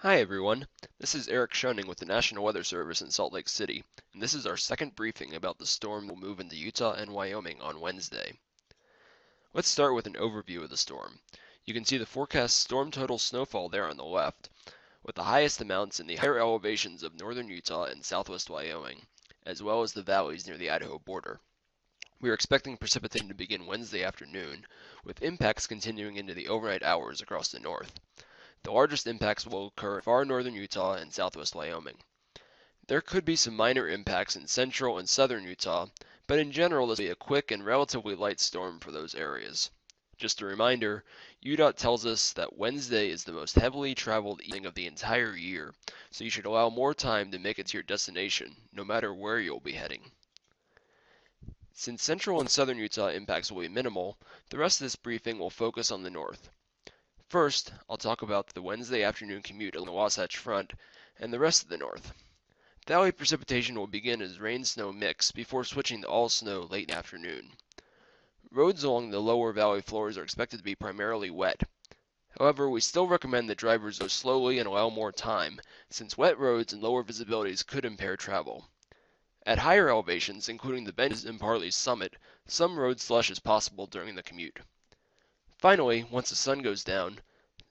Hi everyone, this is Eric Schoening with the National Weather Service in Salt Lake City, and this is our second briefing about the storm that will move into Utah and Wyoming on Wednesday. Let's start with an overview of the storm. You can see the forecast storm total snowfall there on the left, with the highest amounts in the higher elevations of northern Utah and southwest Wyoming, as well as the valleys near the Idaho border. We are expecting precipitation to begin Wednesday afternoon, with impacts continuing into the overnight hours across the north. The largest impacts will occur in far northern Utah and southwest Wyoming. There could be some minor impacts in central and southern Utah, but in general this will be a quick and relatively light storm for those areas. Just a reminder, UDOT tells us that Wednesday is the most heavily traveled evening of the entire year, so you should allow more time to make it to your destination, no matter where you'll be heading. Since central and southern Utah impacts will be minimal, the rest of this briefing will focus on the north. First, I'll talk about the Wednesday afternoon commute along the Wasatch Front and the rest of the north. Valley precipitation will begin as rain-snow mix before switching to all snow late in the afternoon. Roads along the lower valley floors are expected to be primarily wet. However, we still recommend that drivers go slowly and allow more time, since wet roads and lower visibilities could impair travel. At higher elevations, including the Benches and Parley's summit, some road slush is possible during the commute. Finally, once the sun goes down,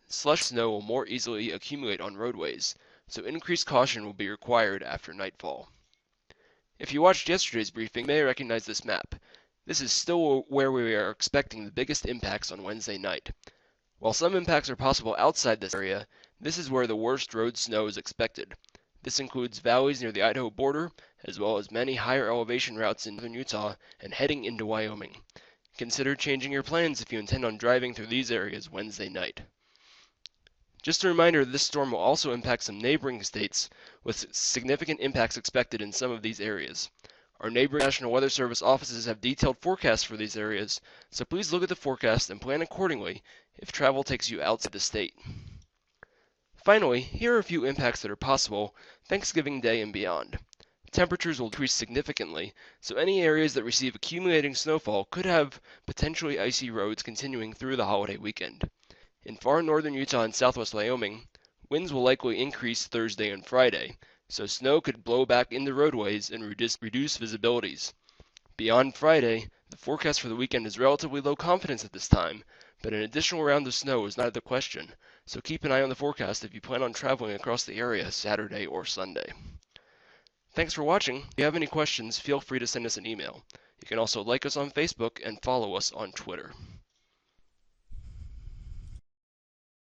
slush snow will more easily accumulate on roadways, so increased caution will be required after nightfall. If you watched yesterday's briefing, you may recognize this map. This is still where we are expecting the biggest impacts on Wednesday night. While some impacts are possible outside this area, this is where the worst road snow is expected. This includes valleys near the Idaho border, as well as many higher elevation routes in northern Utah and heading into Wyoming. Consider changing your plans if you intend on driving through these areas Wednesday night. Just a reminder, this storm will also impact some neighboring states, with significant impacts expected in some of these areas. Our neighboring National Weather Service offices have detailed forecasts for these areas, so please look at the forecast and plan accordingly if travel takes you outside the state. Finally, here are a few impacts that are possible Thanksgiving Day and beyond. Temperatures will decrease significantly, so any areas that receive accumulating snowfall could have potentially icy roads continuing through the holiday weekend. In far northern Utah and southwest Wyoming, winds will likely increase Thursday and Friday, so snow could blow back into roadways and reduce visibilities. Beyond Friday, the forecast for the weekend is relatively low confidence at this time, but an additional round of snow is not out of the question, so keep an eye on the forecast if you plan on traveling across the area Saturday or Sunday. Thanks for watching. If you have any questions, feel free to send us an email. You can also like us on Facebook and follow us on Twitter.